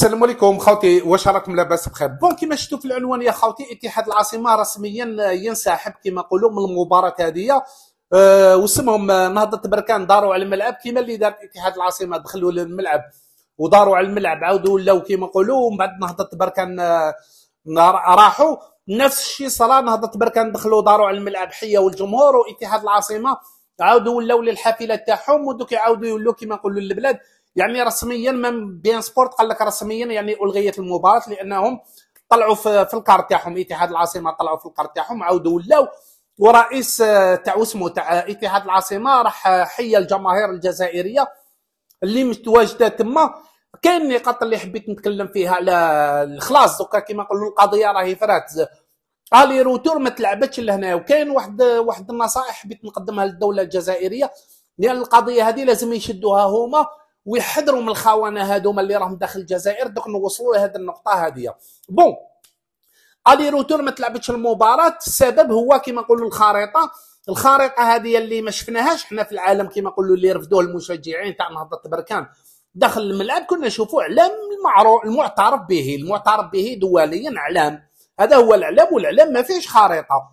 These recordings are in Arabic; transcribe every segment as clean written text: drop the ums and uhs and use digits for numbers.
السلام عليكم خوتي، واش راكم لاباس بخير؟ بون كيما شفتوا في العنوان يا خوتي، اتحاد العاصمه رسميا ينسحب كما نقولوا من المباراه هذه. واسمهم نهضه بركان داروا على الملعب كيما اللي دار اتحاد العاصمه، دخلوا للملعب وداروا على الملعب، عاودوا ولاو كيما نقولوا. ومن بعد نهضه بركان راحوا نفس الشيء صرا. نهضه بركان دخلوا داروا على الملعب حيوا الجمهور، واتحاد العاصمه عاودوا ولاو للحافله تاعهم، ودوك يعاودوا يولوا كيما نقولوا للبلاد. يعني رسميا من بيان سبورت قال لك رسميا يعني الغيت المباراه، لانهم طلعوا في الكار تاعهم. اتحاد العاصمه طلعوا في الكار تاعهم، عاودوا ولاو. ورئيس تاع اسمه تاع اتحاد العاصمه راح حيا الجماهير الجزائريه اللي متواجده تما. كاين نقاط اللي حبيت نتكلم فيها على خلاص دوكا كيما نقولوا القضيه راهي فرات الي روتور ما تلعبتش لهنا. وكاين واحد النصائح حبيت نقدمها للدوله الجزائريه، لان القضيه هذه لازم يشدوها هما ويحذروا من الخونه هذوما اللي راهم داخل الجزائر، دوك نوصلوا لهذه النقطه هذه. بون الي روتور ما تلعبتش المباراه، السبب هو كما نقولوا الخريطه هذه اللي ما شفناهاش حنا في العالم، كما نقولوا اللي رفدوه المشجعين تاع نهضه بركان داخل الملعب. كنا نشوفوا اعلام المعترف به دوليا، اعلام. هذا هو الاعلام، والاعلام ما فيش خريطه.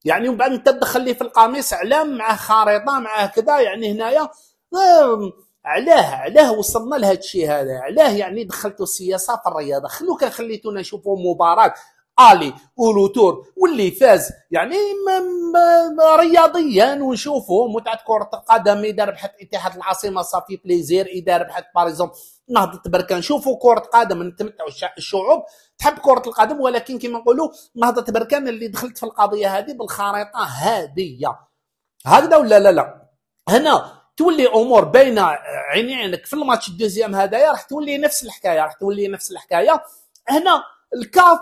يعني ومن بعد انت تدخل لي في القميص اعلام مع خريطه مع كذا. يعني هنايا علاه وصلنا لهذا الشيء هذا؟ علاه يعني دخلتوا السياسه في الرياضه؟ كان خليتونا نشوفوا مباراه الي وروتور واللي فاز يعني رياضيا، ونشوفوا متعه كره القدم. اذا ربحت اتحاد العاصمه صافي بليزير، اذا ربحت باريزون نهضه بركان شوفوا كره قدم. نتمتعوا الشعوب تحب كره القدم، ولكن كما نقولوا نهضه بركان اللي دخلت في القضيه هذه بالخريطه هذه. هكذا ولا لا؟ هنا تولي امور باينه عينك في الماتش الدوزيام هذايا، راح تولي نفس الحكايه. هنا الكاف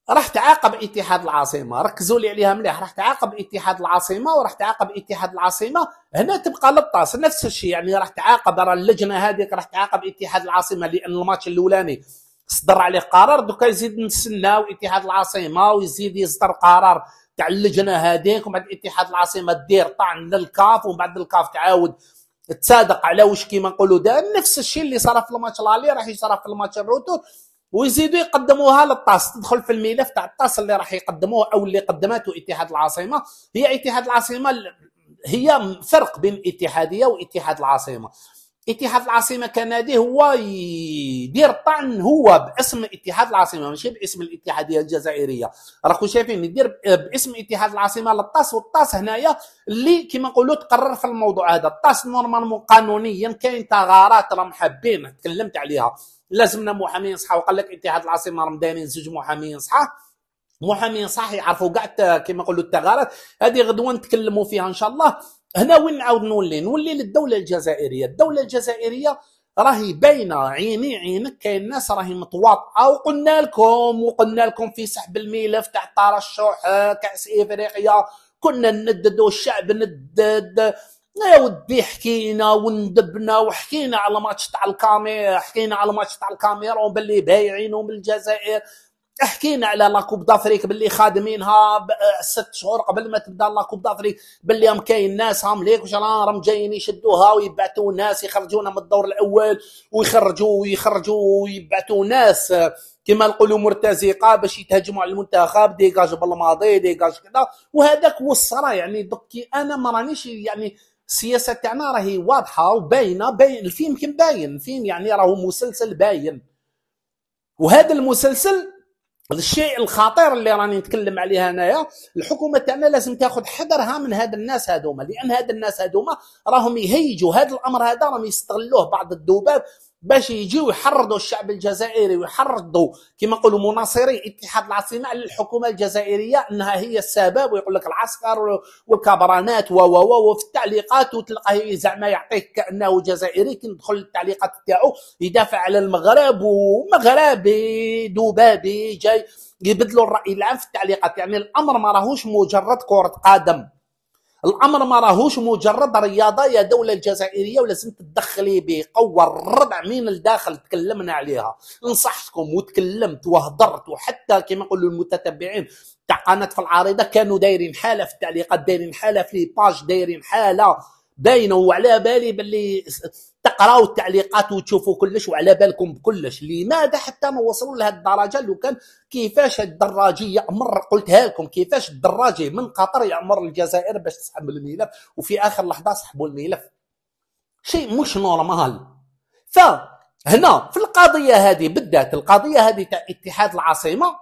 راح تعاقب اتحاد العاصمه، ركزوا لي عليها مليح. راح تعاقب اتحاد العاصمه وراح تعاقب اتحاد العاصمه. هنا تبقى للطاس نفس الشيء، يعني راح تعاقب اللجنه هذيك، راح تعاقب اتحاد العاصمه لان الماتش الاولاني صدر عليه قرار. دوكا يزيد نستناو اتحاد العاصمه ويزيد يصدر قرار تاع اللجنه هذيك، ومن بعد اتحاد العاصمه دير طعن للكاف، ومن بعد الكاف تعاود تصادق على واش كيما نقولوا دار. نفس الشيء اللي صار في الماتش الالي راح يصرا في الماتش الروتور، ويزيدوا يقدموها للطاس. تدخل في الملف تاع الطاس اللي راح يقدموه او اللي قدمته اتحاد العاصمه. هي اتحاد العاصمه هي فرق بين الاتحاديه واتحاد العاصمه. اتحاد العاصمه كنادي هو يدير طعن هو باسم اتحاد العاصمه، ماشي باسم الاتحاديه الجزائريه. راكم شايفين يدير باسم اتحاد العاصمه للطاس، والطاس هنايا اللي كما نقولوا تقرر في الموضوع هذا. الطاس نورمالمون قانونيا كاين ثغرات راهم حابين، تكلمت عليها. لازمنا محامين صحه، وقال لك اتحاد العاصمه راهم دايرين زوج محامين صح يعرفوا كاع كما نقولوا الثغرات هذه. غدوه نتكلموا فيها ان شاء الله. هنا وين نعاود نولي للدوله الجزائريه. الدوله الجزائريه راهي باينه عينك. كاين ناس راهي متواطئه، وقلنا لكم في سحب الملف تاع الترشح كاس افريقيا كنا نددوا الشعب ندد. يا ودي حكينا وندبنا وحكينا على ماتش تاع الكاميرون باللي بايعينهم بالجزائر. حكينا على لاكوب دافريك باللي خادمينها 6 شهور قبل ما تبدا لاكوب دافريك، باللي هم كاين ناس هم ليك واش راهم جايين يشدوها ويبعثوا ناس يخرجونا من الدور الاول، ويخرجوا ويبعثوا ناس كما نقولوا مرتزقه باش يتهجموا على المنتخب. ديجاج بالماضي ديجاج كذا، وهذاك هو الصرا. يعني دوكي انا ما رانيش يعني السياسه تاعنا راهي واضحه وباينه. الفيلم كان باين، الفيلم يعني راهو مسلسل باين. وهذا المسلسل الشيء الخطير اللي راني نتكلم عليه انايا، الحكومه تاعنا لازم تاخذ حذرها من هاد الناس هذوما، لان هاد الناس هذوما راهم يهيجوا هذا الامر هذا، راهم يستغلوه بعض الذباب باش يجيو يحرضوا الشعب الجزائري ويحرضوا كما نقولوا مناصري اتحاد العاصمه على الحكومه الجزائريه انها هي السبب، ويقول لك العسكر والكبرانات وفي التعليقات وتلقاه زعما يعطيك كانه جزائري. كي ندخل التعليقات تاعو يدافع على المغرب، ومغربي ذبابي جاي يبدلوا الراي العام في التعليقات. يعني الامر ما راهوش مجرد كره قدم، الامر ما راهوش مجرد رياضه يا دوله الجزائريه، ولازم تدخلي بقوه. الربع من الداخل تكلمنا عليها، نصحتكم وتكلمت وهضرت، وحتى كما نقولوا المتتبعين تاع قناه في العارضه كانوا دايرين حاله في التعليقات، دايرين حاله في لي باج، دايرين حاله باينه. وعلى بالي باللي تقراوا التعليقات وتشوفوا كلش وعلى بالكم بكلش. لماذا حتى ما وصلوا لهذه الدرجه؟ لو كان كيفاش الدراجيه مره قلتها لكم، كيفاش الدراجي من قطر يعمر الجزائر باش تسحب الملف، وفي اخر لحظه سحبوا الملف. شيء مش نورمال. فهنا في القضيه هذه بالذات، القضيه هذه تاع اتحاد العاصمه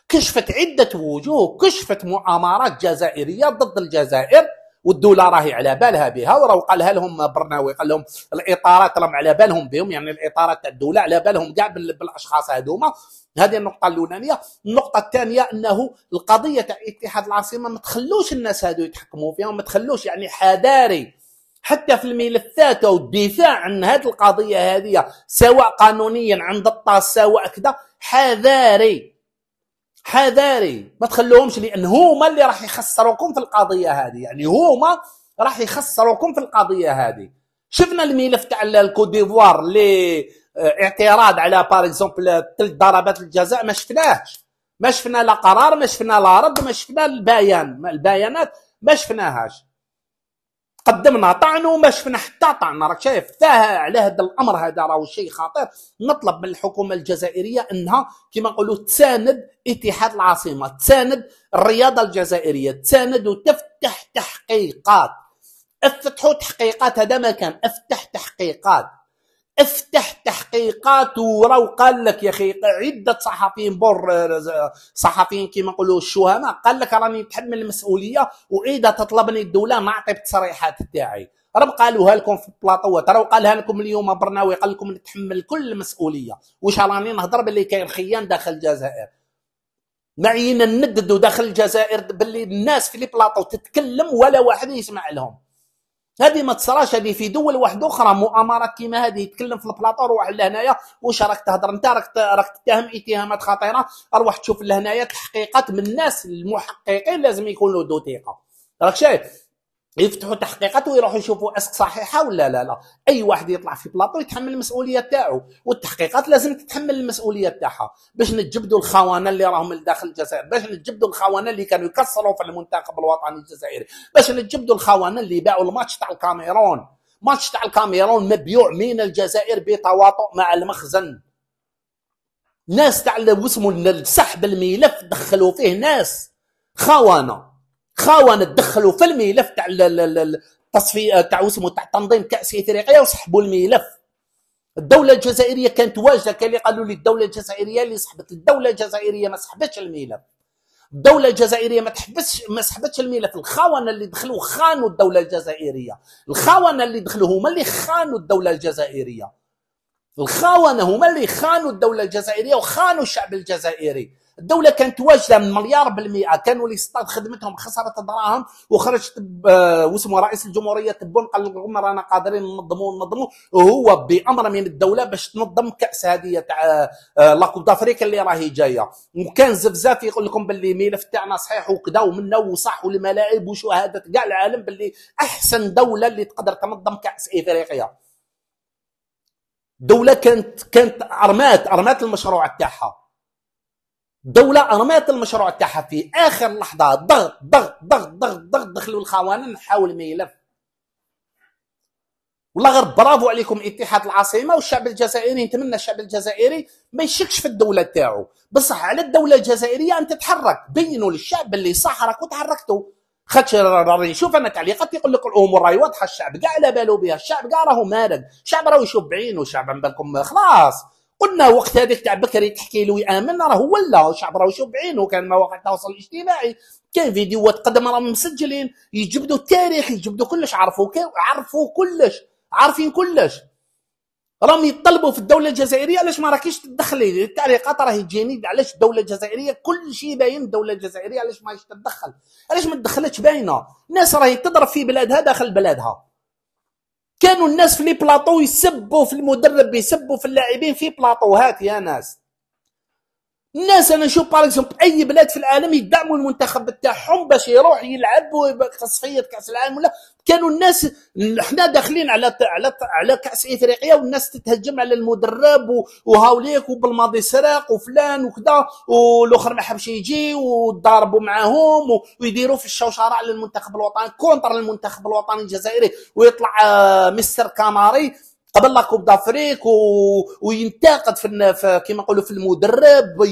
كشفت عده وجوه، كشفت مؤامرات جزائريه ضد الجزائر، والدوله راهي على بالها بها، وراه قالها لهم برناوي، قال لهم الاطارات راهم على بالهم بهم، يعني الاطارات تاع الدوله على بالهم كاع بالاشخاص هذوما. هذه النقطه الاولانيه. النقطه الثانيه انه القضيه تاع اتحاد العاصمه ما تخلوش الناس هذو يتحكموا فيها، وما تخلوش يعني حذاري حتى في الملفات او الدفاع عن هذه القضيه هذه، سواء قانونيا عند الطاس سواء كذا، حذاري ما تخلوهمش، لان هما اللي راح يخسروكم في القضيه هذه، يعني هما راح يخسروكم في القضيه هذه. شفنا الملف تاع الكوت ديفوار اللي اعتراض على بار اكزومبل 3 ضربات الجزاء، ما شفنا لا قرار، ما شفنا لا رد، ما شفنا البيانات ما شفناهاش. قدمنا طعن وما شفنا حتى طعن، راك شايف. على هذا الامر هذا راهو شيء خطير. نطلب من الحكومه الجزائريه انها كما نقولوا تساند اتحاد العاصمه، تساند الرياضه الجزائريه، تساند وتفتح تحقيقات. افتحوا تحقيقات، هذا مكان افتح تحقيقات. وراه قال لك يا اخي عده صحفيين كما نقولوا الشهماء، قال لك راني نتحمل المسؤوليه، واذا تطلبني الدوله نعطي التصريحات تاعي. راهم قالوها لكم في البلاطوات، راهو قالها لكم اليوم برناوي، قال لكم نتحمل كل المسؤوليه. واش راني نهضر باللي كاين خيان داخل الجزائر؟ معينا نددوا داخل الجزائر باللي الناس في البلاطو تتكلم ولا واحد يسمع لهم. هذه ما تصراش، هذه في دول واحده اخرى مؤامرات كيما هذه، يتكلم في البلاطو، روح لهنايا واش راك تهضر انت، راك تتهم اتهامات خطيره، روح تشوف لهنايا تحقيقات من الناس المحققين لازم يكونوا ذو ثقه. راك شايف، يفتحوا تحقيقات ويروحوا يشوفوا اسك صحيحه ولا لا. اي واحد يطلع في بلاطو يتحمل المسؤوليه تاعو، والتحقيقات لازم تتحمل المسؤوليه تاعها، باش نتجبدوا الخونه اللي راهم داخل الجزائر، باش نتجبدوا الخونه اللي كانوا يكسروا في المنتخب الوطني الجزائري، باش نتجبدوا الخونه اللي باعوا الماتش تاع الكاميرون. ماتش تاع الكاميرون مبيوع من الجزائر بتواطؤ مع المخزن. ناس تاع واسمه سحب الملف دخلوا فيه ناس خونه دخلوا في الملف تاع التصفيه تاع اسمه تاع تنظيم كاس افريقيا وسحبوا الملف. الدوله الجزائريه كانت واجده، كان اللي قالوا لي الدوله الجزائريه اللي سحبت، الدوله الجزائريه ما سحبتش الملف، الدوله الجزائريه ما سحبتش الملف. الخونه اللي دخلوا خانوا الدوله الجزائريه، الخونه اللي دخلوا هما اللي خانوا الدوله الجزائريه، الخونه هما اللي خانوا الدوله الجزائريه وخانوا الشعب الجزائري. الدولة كانت واجدة من $1,000,000,000، كانوا اللي خدمتهم خسرت الدراهم، وخرجت واسمه رئيس الجمهورية تبون قال لهم رانا قادرين ننظموا، وهو بأمر من الدولة باش تنظم كأس هذه تاع لاكوب دافريكا اللي راهي جاية. وكان زفزاف يقول لكم باللي الملف تاعنا صحيح وكذا ومنا وصح، والملاعب وشهادة كاع العالم باللي أحسن دولة اللي تقدر تنظم كأس إفريقيا. دولة كانت أرمات المشروع تاعها، دولة أرمات المشروع تاعها. في آخر لحظة ضغط دخلوا الخونة نحاول ملف. والله غير برافو عليكم اتحاد العاصمة والشعب الجزائري. نتمنى الشعب الجزائري ما يشكش في الدولة تاعو، بصح على الدولة الجزائرية أن تتحرك، بينوا للشعب اللي صح راكو تحركتوا. خاطش راني نشوف انا تعليقات يقول لك الامور راهي واضحه، الشعب كاع على بالو بها، الشعب كاع راهو مارق، الشعب راهو يشوف بعينه، الشعب عن بالكم خلاص. قلنا وقت هذيك تاع بكري تحكي له يامن، راه ولا الشعب راه يشوف بعينه. كان مواقع التواصل الاجتماعي، كاين فيديوهات قدم راهم مسجلين، يجبدوا التاريخ، يجبدوا كلش، عرفوا كلش، عارفين كلش. راهم يطلبوا في الدوله الجزائريه علاش ما راكيش تدخلي. التعليقات راهي تجيني علاش الدوله الجزائريه كل شيء باين، الدوله الجزائريه علاش ما تتدخل، علاش ما تدخلتش باينه. الناس راهي تضرب في بلادها داخل بلادها. كانوا الناس في لي بلاطو يسبوا في المدرب، يسبوا في اللاعبين في بلاطوهات يا ناس. الناس انا نشوف باغ اكزومبل اي بلاد في العالم يدعموا المنتخب تاعهم باش يروح يلعب تصفيه كاس العالم ولا. كانوا الناس احنا داخلين على كاس افريقيا والناس تتهجم على المدرب وهاوليك وبالماضي سرق وفلان وكذا والاخر ما حبش يجي وضاربوا معاهم ويديروا في الشوشره على المنتخب الوطني كونتر المنتخب الوطني الجزائري. ويطلع مستر كاماري قبل لا كوب دافريك وينتقد في كيما نقولوا في المدرب.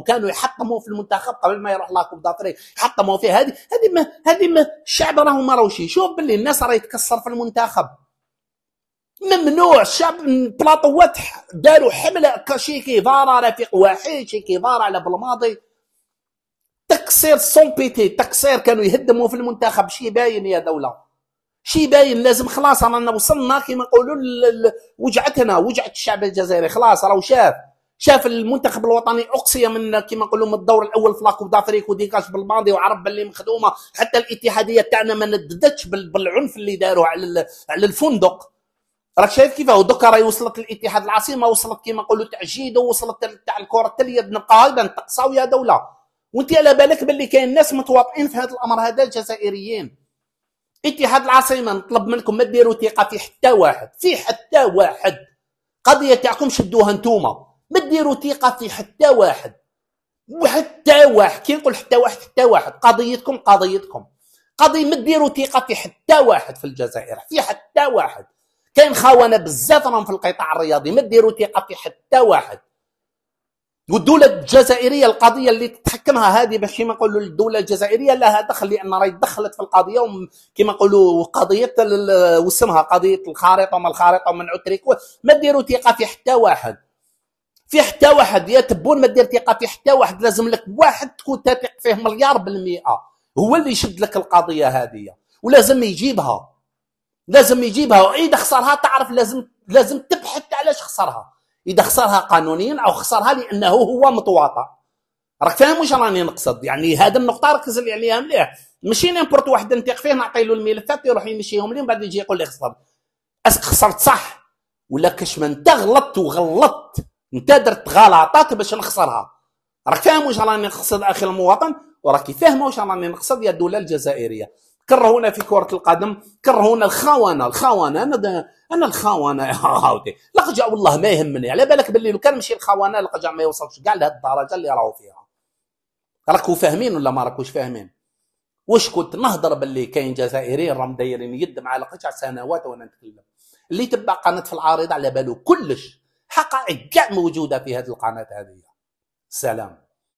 كانوا يحطموا في المنتخب قبل ما يروح لا كوب دافريك يحطموا فيه. هذه ما الشعب راهو ما راهوش يشوف باللي الناس راه يتكسر في المنتخب. ممنوع الشعب بلاطوات داروا حمله كشيكي فارا رفيق واحد شيكي فارا على بالماضي تكسير سون بيتي تكسير. كانوا يهدموا في المنتخب. شي باين يا دوله شي باين. لازم خلاص رانا وصلنا كيما نقولوا وجعتنا وجعت الشعب الجزائري. خلاص راهو شاف المنتخب الوطني اقصي من كيما نقولوا من الدور الاول في لاكوب دافريك وديكاش بالماضي وعرف باللي مخدومه. حتى الاتحاديه تاعنا ما نددتش بالعنف اللي داروه على الفندق. راك شايف كيفاه. ودوكا راهي وصلت الاتحاد العاصمه وصلت كيما نقولوا تعجيد ووصلت تاع الكره اليد نبقى هكذا نتقصاو يا دوله. وانت على بالك باللي كاين ناس متواطئين في هذا الامر هذا الجزائريين. اتحاد العاصمه نطلب منكم ما ديروا ثقه في حتى واحد في حتى واحد. قضيه تاعكم شدوها نتوما ما ديروا ثقه في حتى واحد وحتى واحد. كي نقول حتى واحد قضيتكم قضيه ما ديروا ثقه في حتى واحد في الجزائر في حتى واحد. كاين خونه بزاف راهم في القطاع الرياضي ما ديروا ثقه في حتى واحد. والدوله الجزائريه القضيه اللي تتحكمها هذه باش كيما نقولوا الدوله الجزائريه لها دخل لان راهي دخلت في القضيه كيما نقولوا قضيه واسمها قضيه الخارطه وما الخارطه ومن عتريك. ما ديروا ثقه في حتى واحد في حتى واحد يا تبون ما دير ثقه في حتى واحد. لازم لك واحد تكون تثق فيه 100% هو اللي يشد لك القضيه هذه ولازم يجيبها واذا خسرها تعرف لازم تبحث علاش خسرها. اذا خسرها قانونيا او خسرها لانه هو متواطئ. راك فاهم واش راني نقصد. يعني هذا النقطه ركز لي عليها مليح. ماشي نيمبورت واحد نثق فيه نعطي له الملفات يروح يمشيهم لي ومن بعد يجي يقول لي خسرت. اسك خسرت صح ولا كاش ما انت غلطت انت درت غلطات باش نخسرها. راك فاهم واش راني نقصد اخي المواطن وراكي فاهمه واش راني نقصد يا الدوله الجزائريه. كرهونا في كره القدم كرهونا الخونه انا الخونه يا عاودي لقجع والله ما يهمني. على بالك باللي لو كان نمشي الخونه لقجع ما يوصلش كاع لهاد الدرجه اللي راهو فيها. راكو فاهمين ولا ما راكوش فاهمين. واش كنت نهضر باللي كاين جزائريين راهم دايرين يد مع لقجع سنوات وانا نتكلم. اللي تبع قناه في العارضه على بالو كلش حقائق كاع موجوده في هذه القناه هذه. سلام.